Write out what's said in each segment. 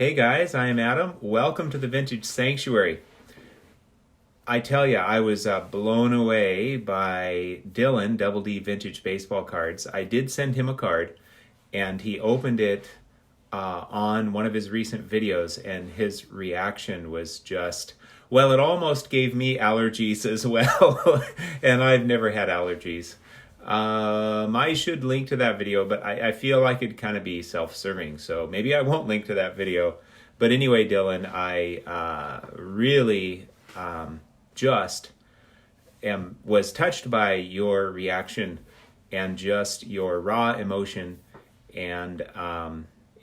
Hey guys, I am Adam. Welcome to the Vintage Sanctuary. I tell you, I was blown away by Dylan, Double D Vintage Baseball Cards. I did send him a card, and he opened it on one of his recent videos, and his reaction was just, well, it almost gave me allergies as well, and I've never had allergies. I should link to that video, but I feel like it'd kind of be self-serving, so maybe I won't link to that video. But anyway, Dylan, I really just was touched by your reaction and just your raw emotion, and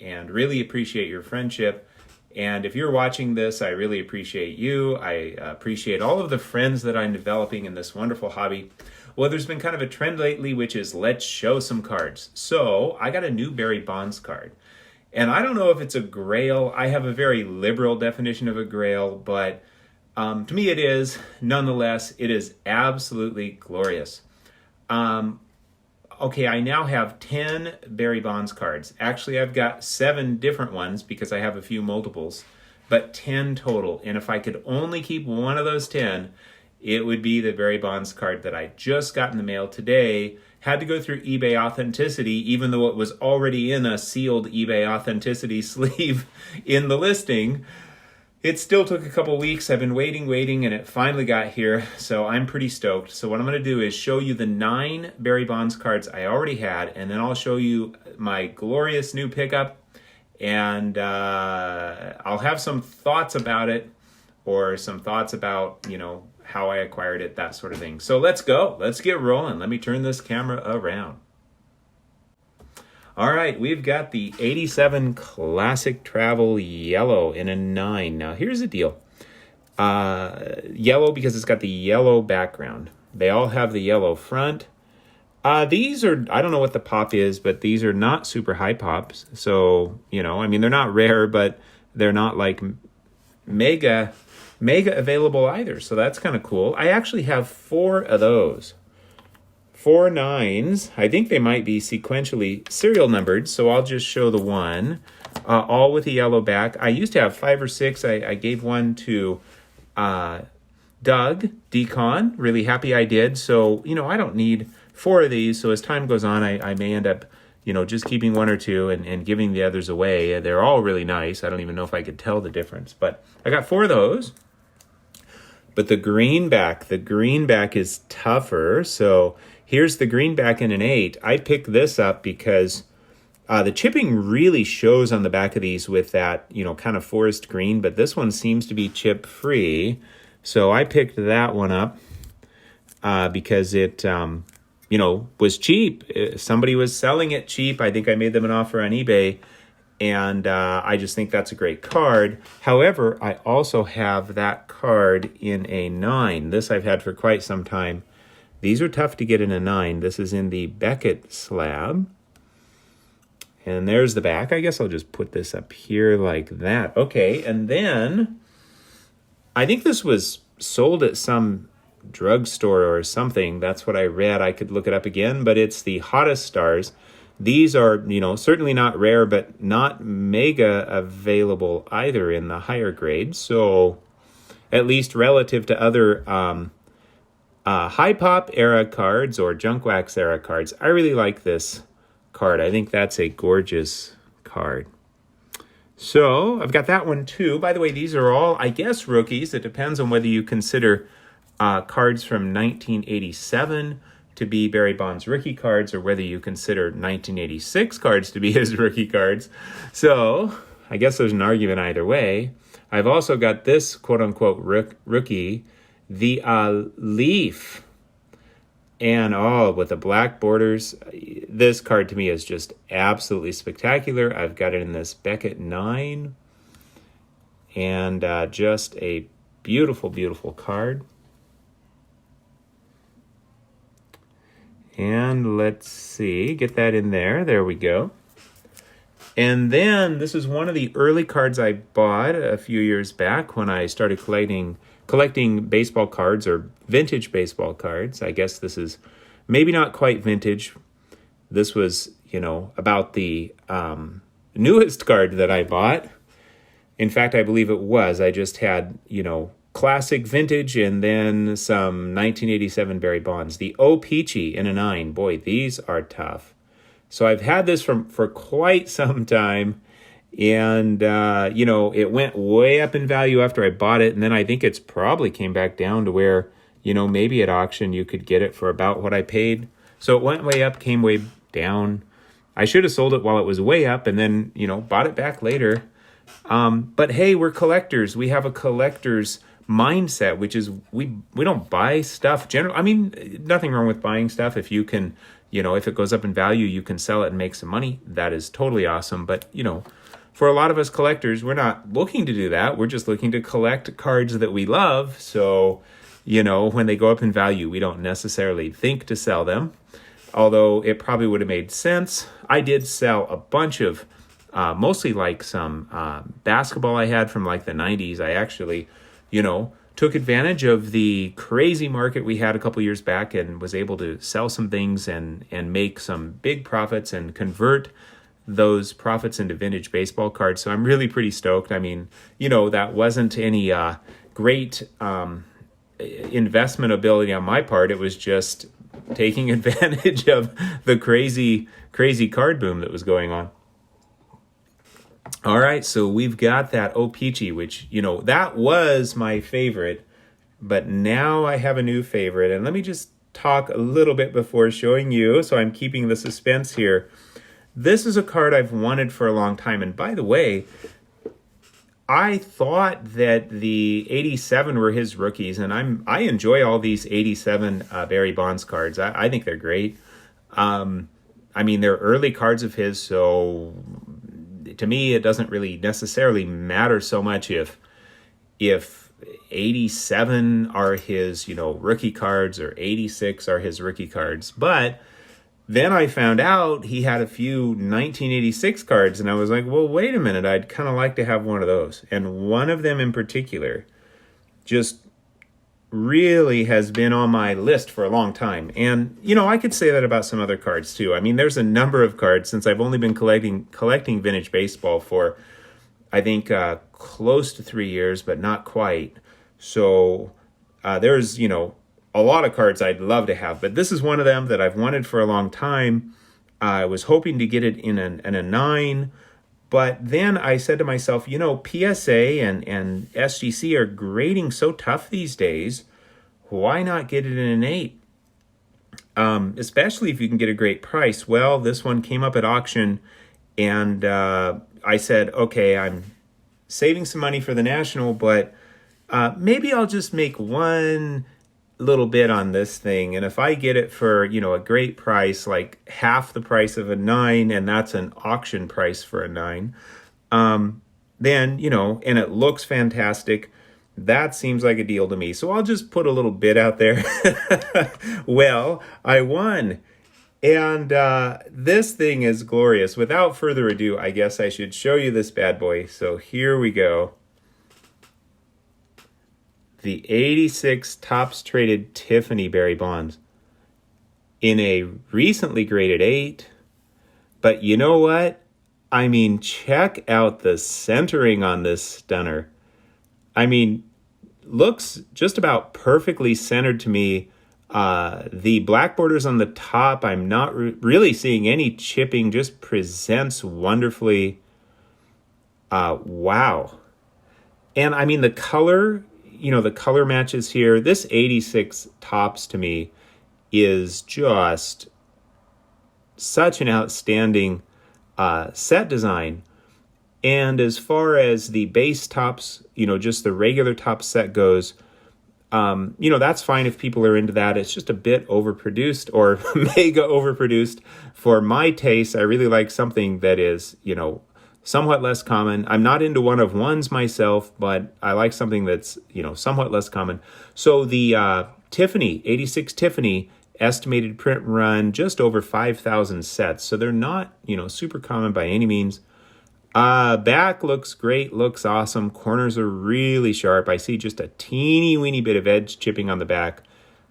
really appreciate your friendship. And if you're watching this, I really appreciate you. I appreciate all of the friends that I'm developing in this wonderful hobby. Well, there's been kind of a trend lately, which is let's show some cards. So I got a new Barry Bonds card. And I don't know if it's a Grail. I have a very liberal definition of a Grail, but to me it is. Nonetheless, it is absolutely glorious. Okay, I now have 10 Barry Bonds cards. Actually, I've got 7 different ones because I have a few multiples, but 10 total. And if I could only keep one of those 10, it would be the Barry Bonds card that I just got in the mail today. Had to go through eBay Authenticity, even though it was already in a sealed eBay Authenticity sleeve in the listing. It still took a couple weeks. I've been waiting, and it finally got here, so I'm pretty stoked. So what I'm going to do is show you the 9 Barry Bonds cards I already had, and then I'll show you my glorious new pickup, and I'll have some thoughts about it, or some thoughts about, how I acquired it, that sort of thing. So let's go. Let's get rolling. Let me turn this camera around. All right, we've got the 87 Classic Travel Yellow in a 9. Now, here's the deal. Yellow because it's got the yellow background. They all have the yellow front. These are, I don't know what the pop is, but these are not super high pops. So, they're not rare, but they're not like mega available either. So that's kind of cool. I actually have 4 of those. 4 9s. I think they might be sequentially serial numbered, so I'll just show the one. All with a yellow back. I used to have 5 or 6. I gave one to Doug Decon. Really happy I did. So, I don't need 4 of these. So as time goes on, I may end up, just keeping 1 or 2 and giving the others away. They're all really nice. I don't even know if I could tell the difference. But I got 4 of those. But the greenback is tougher. So here's the greenback in an 8. I picked this up because the chipping really shows on the back of these with that, kind of forest green. But this one seems to be chip free. So I picked that one up because it, was cheap. Somebody was selling it cheap. I think I made them an offer on eBay. And I just think that's a great card. However, I also have that card in a 9. This I've had for quite some time. These are tough to get in a 9. This is in the Beckett slab. And there's the back. I guess I'll just put this up here like that. Okay, and then I think this was sold at some drugstore or something. That's what I read. I could look it up again, but it's the Hottest Stars. These are, certainly not rare, but not mega available either in the higher grade. So at least relative to other high pop era cards or junk wax era cards, I really like this card. I think that's a gorgeous card. So I've got that one too. By the way, these are all, I guess, rookies. It depends on whether you consider cards from 1987 to be Barry Bonds rookie cards, or whether you consider 1986 cards to be his rookie cards. So I guess there's an argument either way. I've also got this quote-unquote rookie, the Leaf. And with the black borders, this card to me is just absolutely spectacular. I've got it in this Beckett 9. And just a beautiful, beautiful card. And let's see, get that in there. There we go. And then this is one of the early cards I bought a few years back when I started collecting baseball cards, or vintage baseball cards. I guess this is maybe not quite vintage. This was, about the newest card that I bought. In fact, I believe it was. I just had, classic vintage and then some 1987 Barry Bonds. The O Peachy in a 9. Boy, these are tough. So I've had this for quite some time. And, it went way up in value after I bought it. And then I think it's probably came back down to where, maybe at auction you could get it for about what I paid. So it went way up, came way down. I should have sold it while it was way up and then, bought it back later. But hey, we're collectors. We have a collector's mindset, which is we don't buy stuff. Nothing wrong with buying stuff. If you can, if it goes up in value, you can sell it and make some money. That is totally awesome. But, for a lot of us collectors, we're not looking to do that. We're just looking to collect cards that we love. So, when they go up in value, we don't necessarily think to sell them. Although it probably would have made sense. I did sell a bunch of, mostly like some basketball I had from like the 90s. I actually, took advantage of the crazy market we had a couple years back and was able to sell some things and make some big profits and convert those profits into vintage baseball cards. So I'm really pretty stoked. I mean, that wasn't any great investment ability on my part. It was just taking advantage of the crazy card boom that was going on. All right, so we've got that O Peachy, which, that was my favorite, but now I have a new favorite. And let me just talk a little bit before showing you, so I'm keeping the suspense here. This is a card I've wanted for a long time. And by the way, I thought that the 87 were his rookies, and I enjoy all these 87 Barry Bonds cards. I think they're great. They're early cards of his, so to me, it doesn't really necessarily matter so much if 87 are his, rookie cards or 86 are his rookie cards. But then I found out he had a few 1986 cards, and I was like, well, wait a minute. I'd kind of like to have one of those. And one of them in particular just really has been on my list for a long time. And, I could say that about some other cards too. I mean, there's a number of cards since I've only been collecting vintage baseball for, I think, close to 3 years, but not quite. So there's, a lot of cards I'd love to have, but this is one of them that I've wanted for a long time. I was hoping to get it in a 9, but then I said to myself, PSA and SGC are grading so tough these days. Why not get it in an 8? Especially if you can get a great price. Well, this one came up at auction, and I said, okay, I'm saving some money for the National, but maybe I'll just make one little bit on this thing, and if I get it for a great price, like half the price of a 9, and that's an auction price for a 9, then and it looks fantastic, that seems like a deal to me. So I'll just put a little bid out there. Well, I won, and this thing is glorious. Without further ado, I guess I should show you this bad boy. So here we go. The 86 Topps Traded Tiffany Barry Bonds in a recently graded 8. But you know what? Check out the centering on this stunner. Looks just about perfectly centered to me. The black borders on the top, I'm not really seeing any chipping, just presents wonderfully. Wow. And the color, the color matches here. This 86 Topps to me is just such an outstanding set design. And as far as the base Topps, just the regular Topps set goes, that's fine if people are into that. It's just a bit overproduced or mega overproduced for my taste. I really like something that is, somewhat less common. I'm not into one of ones myself, but I like something that's, somewhat less common. So the Tiffany, 86 Tiffany, estimated print run just over 5,000 sets. So they're not, super common by any means. Back looks great, looks awesome. Corners are really sharp. I see just a teeny weeny bit of edge chipping on the back,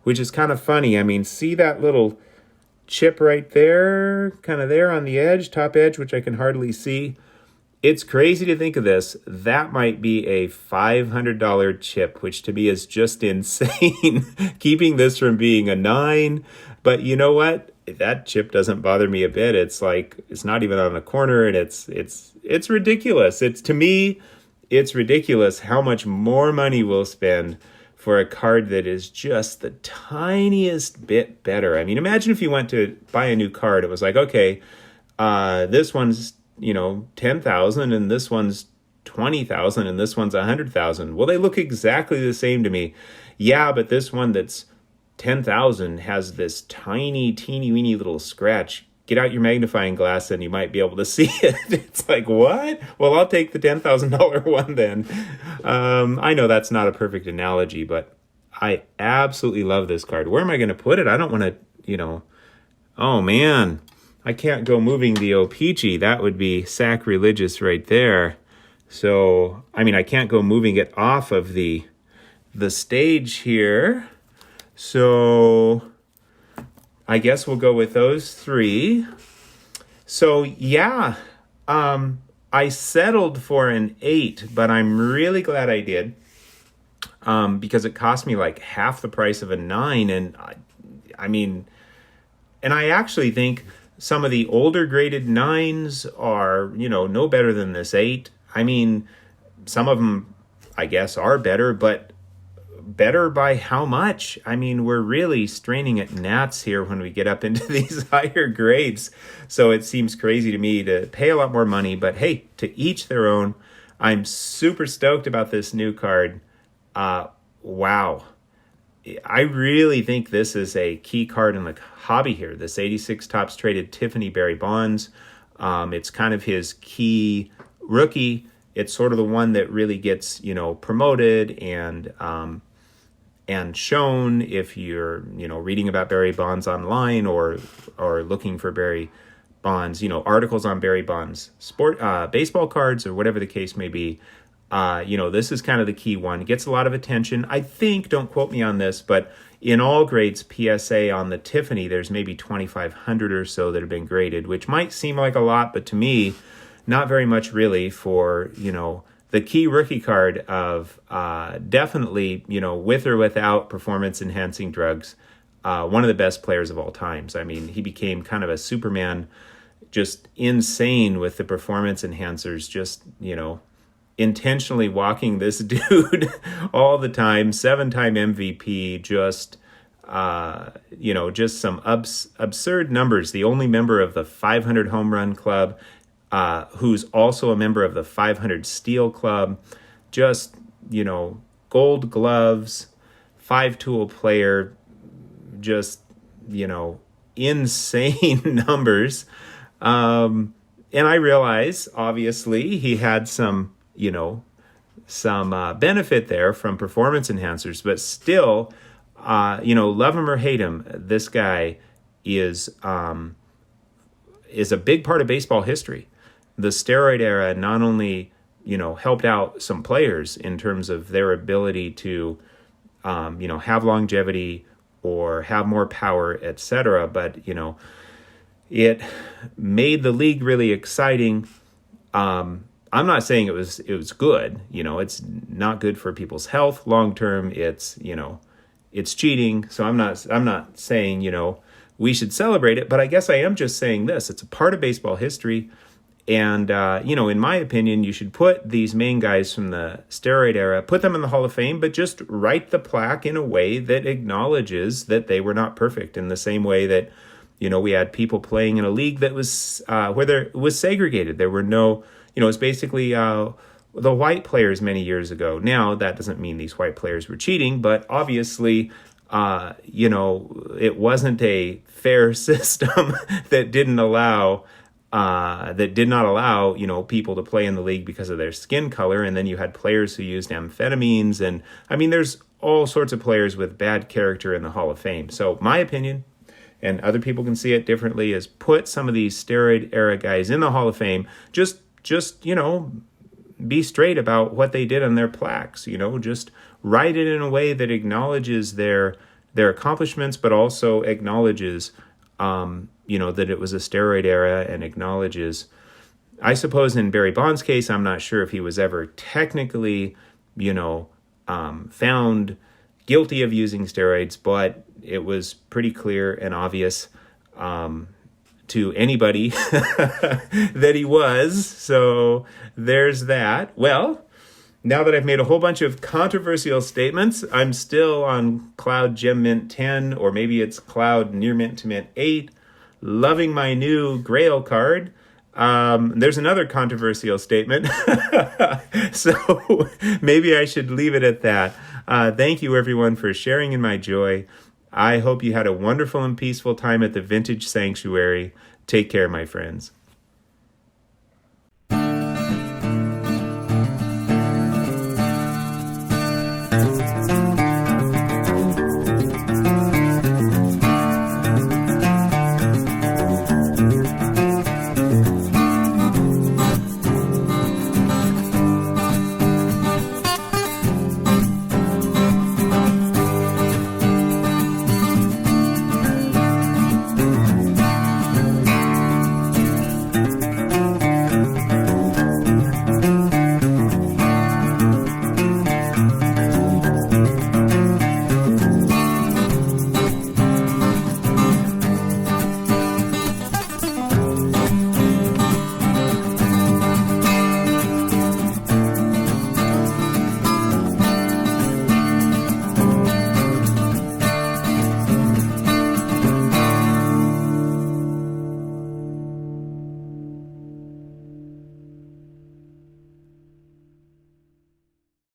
which is kind of funny. See that little chip right there, kind of there on the edge, top edge, which I can hardly see. It's crazy to think of this. That might be a $500 chip, which to me is just insane, keeping this from being a 9. But you know what? That chip doesn't bother me a bit. It's like it's not even on a corner, and it's ridiculous. It's to me, it's ridiculous how much more money we'll spend for a card that is just the tiniest bit better. I mean, imagine if you went to buy a new card. It was like, okay, this one's 10,000 and this one's 20,000 and this one's 100,000. Well, they look exactly the same to me. Yeah, but this one that's 10,000 has this tiny, teeny weeny little scratch. Get out your magnifying glass and you might be able to see it. It's like, what? Well, I'll take the $10,000 one then. I know that's not a perfect analogy, but I absolutely love this card. Where am I going to put it? I don't want to, oh man, I can't go moving the O-Pee-Chee. That would be sacrilegious right there. So, I mean, I can't go moving it off of the stage here. So I guess we'll go with those 3. So yeah, I settled for an 8, but I'm really glad I did, because it cost me like half the price of a 9. And I mean, and I actually think some of the older graded 9s are, no better than this 8. I mean, some of them, I guess, are better, but better by how much? I mean, we're really straining at gnats here when we get up into these higher grades. So it seems crazy to me to pay a lot more money, but hey, to each their own. I'm super stoked about this new card. Wow. I really think this is a key card in the hobby here. This 86 Topps Traded Tiffany Barry Bonds. It's kind of his key rookie. It's sort of the one that really gets, promoted and shown if you're, reading about Barry Bonds online or looking for Barry Bonds, articles on Barry Bonds, baseball cards or whatever the case may be. This is kind of the key one. It gets a lot of attention. I think, don't quote me on this, but in all grades PSA on the Tiffany, there's maybe 2,500 or so that have been graded, which might seem like a lot, but to me, not very much really for, the key rookie card of definitely, with or without performance-enhancing drugs, one of the best players of all times. I mean, he became kind of a Superman, just insane with the performance enhancers, just, intentionally walking this dude all the time, 7-time MVP, just some absurd numbers. The only member of the 500 home run club, who's also a member of the 500 steal club, just, gold gloves, 5-tool player, just, insane numbers. And I realize, obviously, he had some benefit there from performance enhancers, but still, love him or hate him, this guy is a big part of baseball history. The steroid era not only, helped out some players in terms of their ability to, have longevity or have more power, etc., but, it made the league really exciting. I'm not saying it was good. It's not good for people's health long term. It's it's cheating. So I'm not saying we should celebrate it. But I guess I am just saying this: it's a part of baseball history, and in my opinion, you should put these main guys from the steroid era, put them in the Hall of Fame, but just write the plaque in a way that acknowledges that they were not perfect. In the same way that we had people playing in a league that was where there was segregated. There were no. It's basically the white players many years ago. Now, that doesn't mean these white players were cheating, but obviously, it wasn't a fair system that did not allow, people to play in the league because of their skin color. And then you had players who used amphetamines. And I mean, there's all sorts of players with bad character in the Hall of Fame. So my opinion, and other people can see it differently, is put some of these steroid era guys in the Hall of Fame. Just be straight about what they did on their plaques, just write it in a way that acknowledges their accomplishments, but also acknowledges, that it was a steroid era and acknowledges, I suppose in Barry Bonds' case, I'm not sure if he was ever technically, found guilty of using steroids, but it was pretty clear and obvious to anybody that he was. So there's that. Well, now that I've made a whole bunch of controversial statements, I'm still on Cloud Gem Mint 10, or maybe it's Cloud Near Mint to Mint 8, loving my new Grail card. There's another controversial statement, so maybe I should leave it at that. Thank you, everyone, for sharing in my joy. I hope you had a wonderful and peaceful time at the Vintage Sanctuary. Take care, my friends.